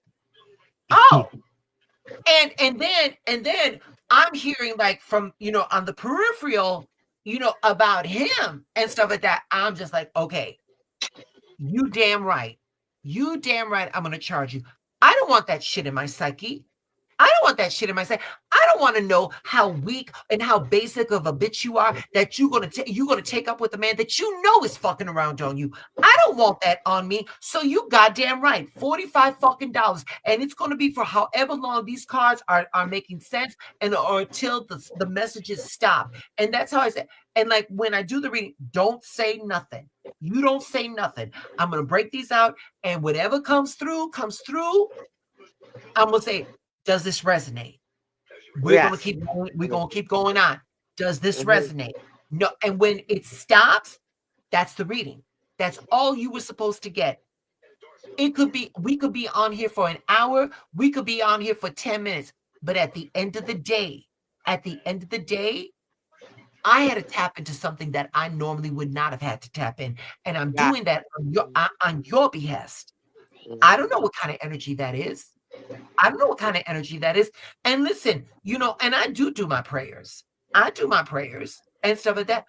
And then I'm hearing like from, on the peripheral, about him and stuff like that. I'm just like, okay, you damn right. I'm going to charge you. I don't want that shit in my psyche. I don't want that shit in my psyche. I don't want to know how weak and how basic of a bitch you are that you're going to take up with a man that you know is fucking around on you. I don't want that on me. So you goddamn right. $45 fucking dollars. And it's going to be for however long these cards are making sense or until the messages stop. And that's how I say. And like when I do the reading, don't say nothing. You don't say nothing. I'm going to break these out, and whatever comes through. I'm going to say, does this resonate? We're going to keep going on. Does this resonate? No. And when it stops, that's the reading. That's all you were supposed to get. We could be on here for an hour. We could be on here for 10 minutes. But at the end of the day, I had to tap into something that I normally would not have had to tap in. And I'm doing that on your behest. I don't know what kind of energy that is. And listen, and I do my prayers. And stuff like that.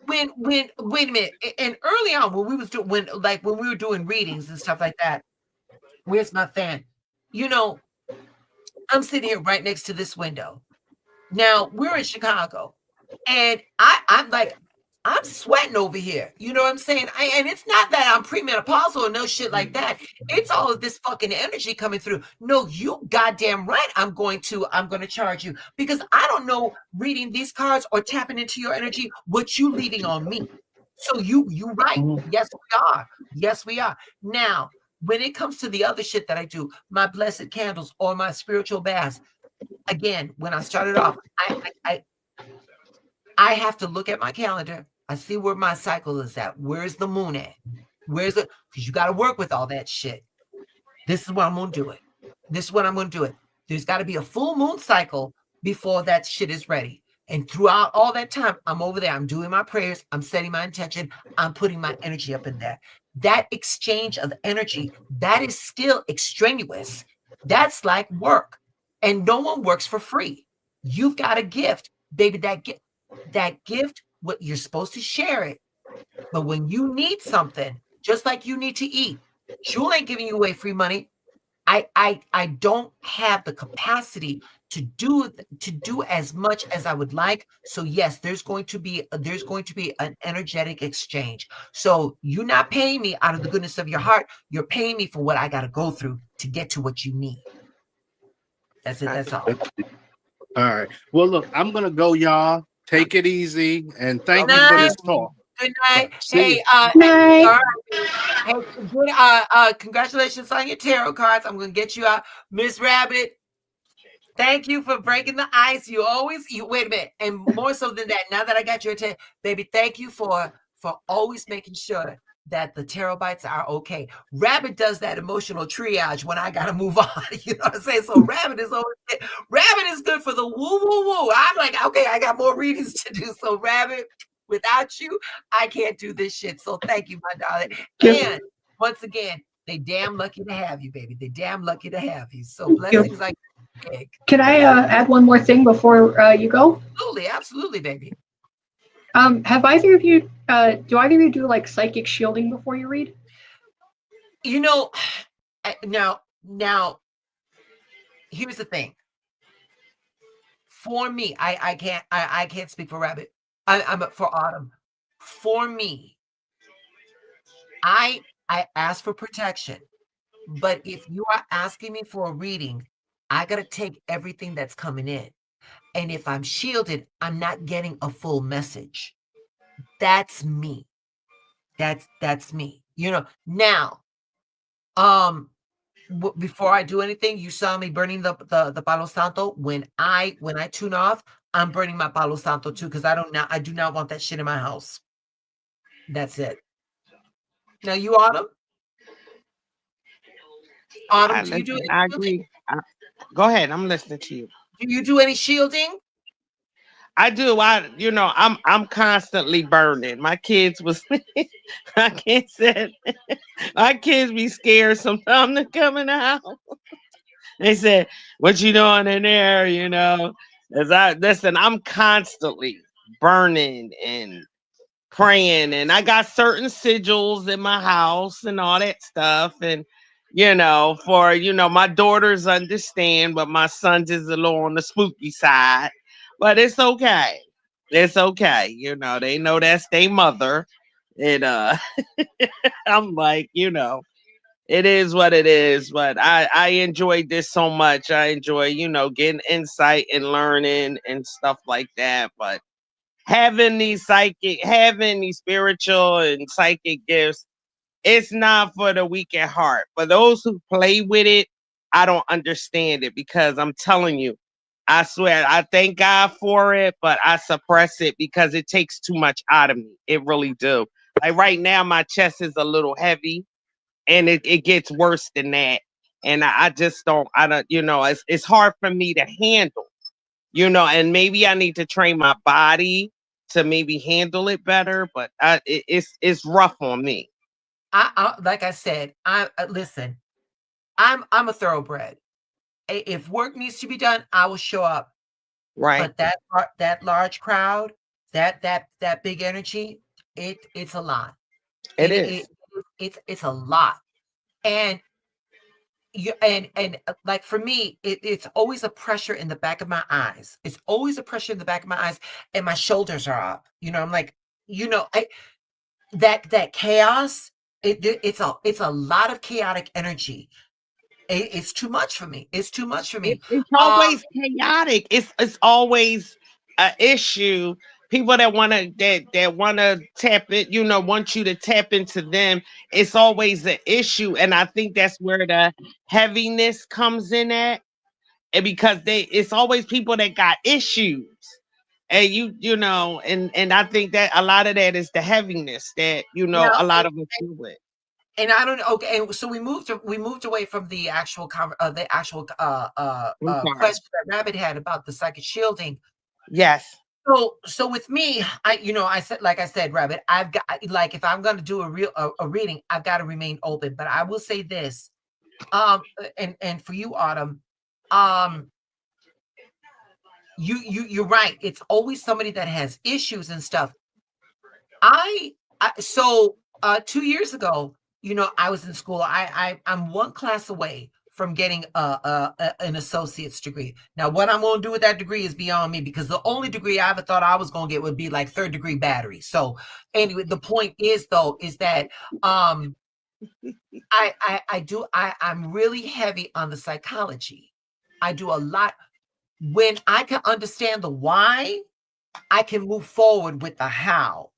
Wait a minute. And early on when we were doing readings and stuff like that, where's my fan? I'm sitting here right next to this window. Now we're in Chicago, and I'm like, I'm sweating over here. You know what I'm saying? And it's not that I'm premenopausal or no shit like that. It's all of this fucking energy coming through. No, you goddamn right. I'm going to charge you because I don't know reading these cards or tapping into your energy, what you leaving on me. So you right. Yes, we are. Now, when it comes to the other shit that I do, my blessed candles or my spiritual baths, again, when I started off, I have to look at my calendar. I see where my cycle is at. Where's the moon at? Where's it? Because you got to work with all that shit. This is what I'm going to do it. There's got to be a full moon cycle before that shit is ready. And throughout all that time, I'm over there. I'm doing my prayers. I'm setting my intention. I'm putting my energy up in there. That exchange of energy, that is still extraneous. That's like work. And no one works for free. You've got a gift, baby. That gift, what you're supposed to share it. But when you need something, just like you need to eat, Jewel ain't giving you away free money. I don't have the capacity to do as much as I would like. So yes, there's going to be an energetic exchange. So you're not paying me out of the goodness of your heart. You're paying me for what I got to go through to get to what you need. That's it. That's all. All right. Well, look, I'm gonna go, y'all. Take it easy, and Good thank you for night. this talk. Good night. See you. Hey, Night. all right. Hey, good, congratulations on your tarot cards. I'm gonna get you out, Miss Rabbit. Thank you for breaking the ice. You wait a minute, and more so than that. Now that I got your attention, baby, thank you for always making sure that the tarot bites are okay. Rabbit does that emotional triage when I gotta move on. You know what I'm saying? So Rabbit is good for the woo woo woo. I'm like, okay, I got more readings to do. So Rabbit, without you, I can't do this shit. So thank you, my darling. And once again, they damn lucky to have you, baby. They damn lucky to have you. So blessings like big. Can I add one more thing before you go? Absolutely, baby. Have either of you do either of you do like psychic shielding before you read? You know, now here's the thing. For me, I can't speak for Rabbit. I'm for Autumn. For me, I ask for protection, but if you are asking me for a reading, I gotta take everything that's coming in. And if I'm shielded, I'm not getting a full message. That's me. That's me. You know, now, before I do anything, you saw me burning the Palo Santo. When I tune off, I'm burning my Palo Santo too, because I do not want that shit in my house. That's it. Now you, Autumn? Autumn, do you do I any shielding? agree. Go ahead. I'm listening to you. Do you do any shielding? I do. I'm constantly burning. My kids was I can't say my kids be scared sometimes to come in the house. They said, "What you doing in there?" As I listen, I'm constantly burning and praying, and I got certain sigils in my house and all that stuff, and for my daughters understand, but my sons is a little on the spooky side, but it's okay. It's okay. They know that's their mother, and I'm like, it is what it is, but I enjoyed this so much. I enjoy, getting insight and learning and stuff like that. But having these spiritual and psychic gifts, it's not for the weak at heart. For those who play with it, I don't understand it, because I'm telling you, I swear, I thank God for it, but I suppress it because it takes too much out of me. It really do. Like right now, my chest is a little heavy, and it gets worse than that. And I just don't, it's hard for me to handle, and maybe I need to train my body to maybe handle it better, but it's rough on me. I like I said, listen. I'm a thoroughbred. If work needs to be done, I will show up. Right. But that large crowd, that big energy, it's a lot. It is. It's a lot. And like for me, it's always a pressure in the back of my eyes. It's always a pressure in the back of my eyes, and my shoulders are up. I'm like, that chaos. It's a lot of chaotic energy. It's too much for me. It's too much for me. It's always chaotic. It's always an issue. People that wanna tap it, want you to tap into them. It's always an issue, and I think that's where the heaviness comes in at, and because it's always people that got issues, and and I think that a lot of that is the heaviness that Now, a lot of us deal with. and I don't know. Okay, and so we moved away from the actual question that Rabbit had about the psychic shielding. Yes. So with me, I said, like I said, Rabbit, I've got, like, if I'm going to do a reading, I've got to remain open. But I will say this, and for you, Autumn, you're right. It's always somebody that has issues and stuff. So 2 years ago, I was in school. I'm one class away from getting an associate's degree. Now, what I'm going to do with that degree is beyond me, because the only degree I ever thought I was going to get would be like 3rd degree battery. So anyway, the point is though, is that I'm really heavy on the psychology. I do a lot. when I can understand the why, I can move forward with the how.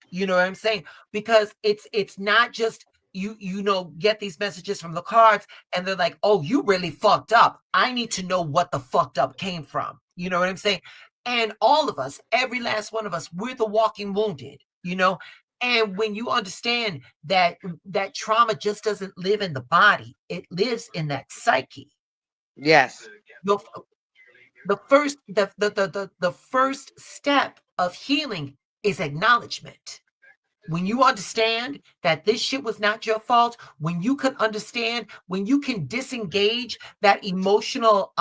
You know what I'm saying? Because it's not just you know, get these messages from the cards and they're like, oh, you really fucked up. I need to know what the fucked up came from. You know what I'm saying? And all of us, every last one of us, we're the walking wounded, you know? And when you understand that that trauma just doesn't live in the body, it lives in that psyche. Yes. The first step of healing is acknowledgement. When you understand that this shit was not your fault, when you can understand, when you can disengage that emotional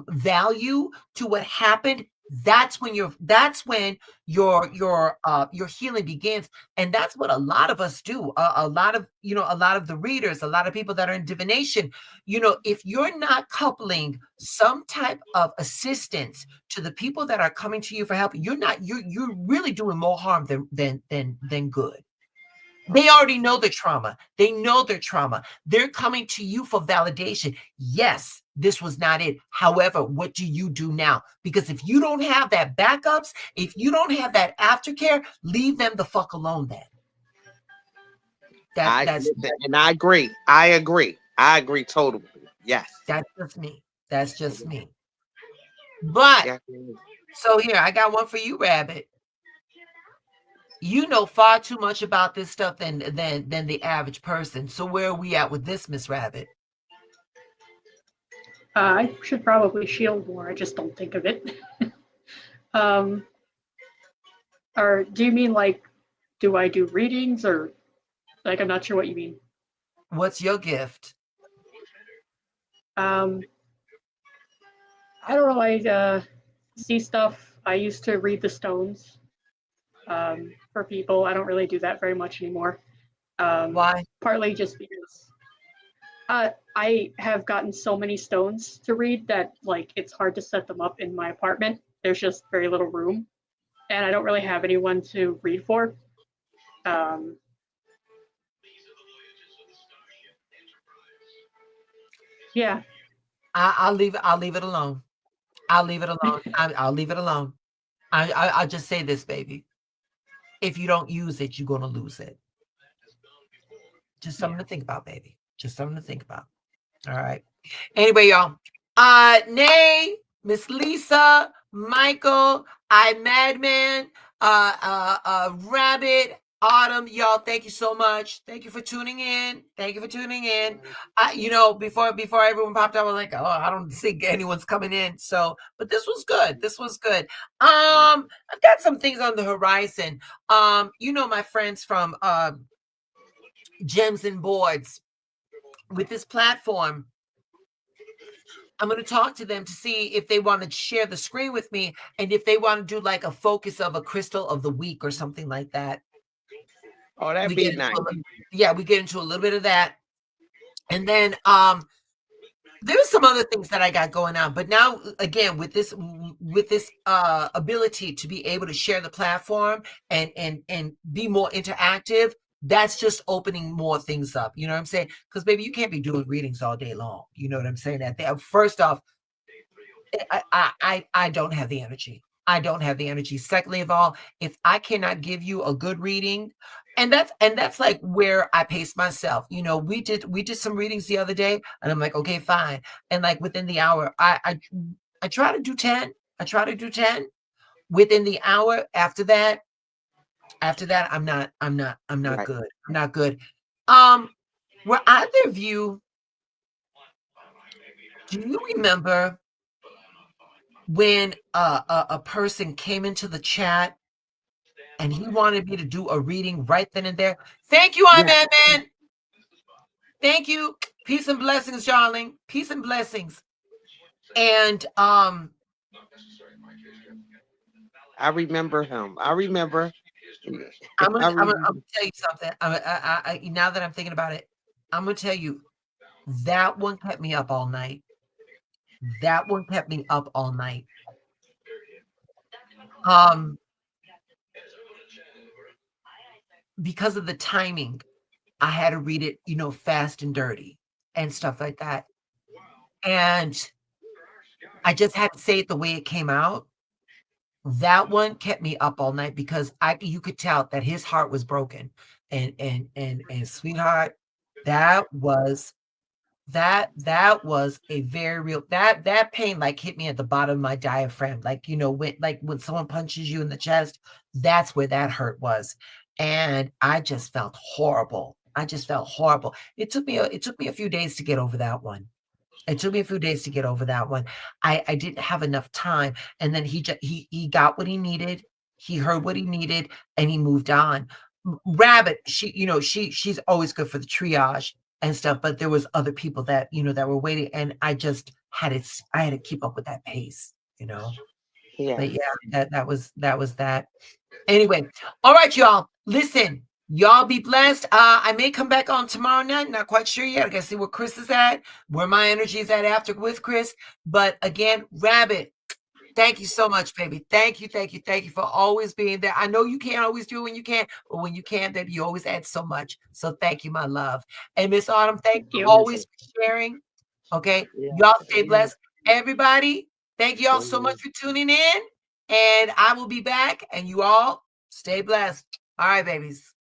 value to what happened, that's when your healing begins. And that's what a lot of us do. A lot of, you know, a lot of the readers, a lot of people that are in divination, you know, if you're not coupling some type of assistance to the people that are coming to you for help, you're really doing more harm than good. They already know the trauma. They know their trauma. They're coming to you for validation. Yes, this was not it. However, what do you do now? Because if you don't have that backups, if you don't have that aftercare, leave them the fuck alone then. And I agree. I agree totally. Yes. That's just me. That's just me. But so here, I got one for you, Rabbit. You know far too much about this stuff than the average person. So where are we at with this, Miss Rabbit? I should probably shield more. I just don't think of it. Or do you mean like, do I do readings, or like, I'm not sure what you mean. What's your gift? I don't know. I see stuff. I used to read the stones for people. I don't really do that very much anymore. Why? Partly just because I have gotten so many stones to read that like it's hard to set them up in my apartment. There's just very little room, and I don't really have anyone to read for. Yeah. I'll leave it alone. I'll leave it alone. I'll leave it alone. I'll just say this, baby. If you don't use it, you're gonna lose it. Just something to think about, baby. Just something to think about. All right. Anyway, y'all. Nay, Miss Lisa, Michael, Madman, Rabbit, Autumn, y'all. Thank you so much. Thank you for tuning in. Thank you for tuning in. You know, before everyone popped up, I was like, oh, I don't think anyone's coming in. So, but this was good. This was good. I've got some things on the horizon. You know, my friends from Gems and Boards, with this platform, I'm going to talk to them to see if they want to share the screen with me and if they want to do like a focus of a crystal of the week or something like that. Oh, that'd be nice. We get into a little bit of that. And then there's some other things that I got going on, but now again with this ability to be able to share the platform and be more interactive, that's just opening more things up. You know what I'm saying? Because baby, you can't be doing readings all day long. You know what I'm saying? First off, I don't have the energy. I don't have the energy. Secondly of all, if I cannot give you a good reading, and that's like where I pace myself. You know, we did some readings the other day, and I'm like, okay, fine. And like within the hour, I try to do 10. I try to do 10 within the hour. After that, I'm not Right. good. I'm not good. Were either of you, do you remember when a person came into the chat and he wanted me to do a reading right then and there? Thank you, man. Thank you. Peace and blessings, darling. Peace and blessings. And I remember him. I remember. I'm gonna tell you something. I now that I'm thinking about it, I'm gonna tell you that one kept me up all night. That one kept me up all night. Because of the timing, I had to read it, you know, fast and dirty and stuff like that. And I just had to say it the way it came out. That one kept me up all night because you could tell that his heart was broken. And sweetheart, that was a very real that pain like hit me at the bottom of my diaphragm. Like, when someone punches you in the chest, that's where that hurt was. And I just felt horrible. It took me a few days to get over that one. I didn't have enough time. And then he got what he needed. He heard what he needed and he moved on. Rabbit, she's always good for the triage and stuff, but there was other people that, that were waiting, and I just had to keep up with that pace. Yeah. But yeah, that was that. Anyway, all right, y'all. Listen, y'all be blessed. I may come back on tomorrow night. Not quite sure yet. I gotta see where Chris is at, where my energy is at after with Chris. But again, Rabbit, thank you so much, baby. Thank you for always being there. I know you can't always do it when you can, but when you can, baby, you always add so much. So thank you, my love. And Miss Autumn, thank you always for sharing. Okay, y'all stay blessed. Everybody, thank y'all so much for tuning in. And I will be back, and you all stay blessed. All right, babies.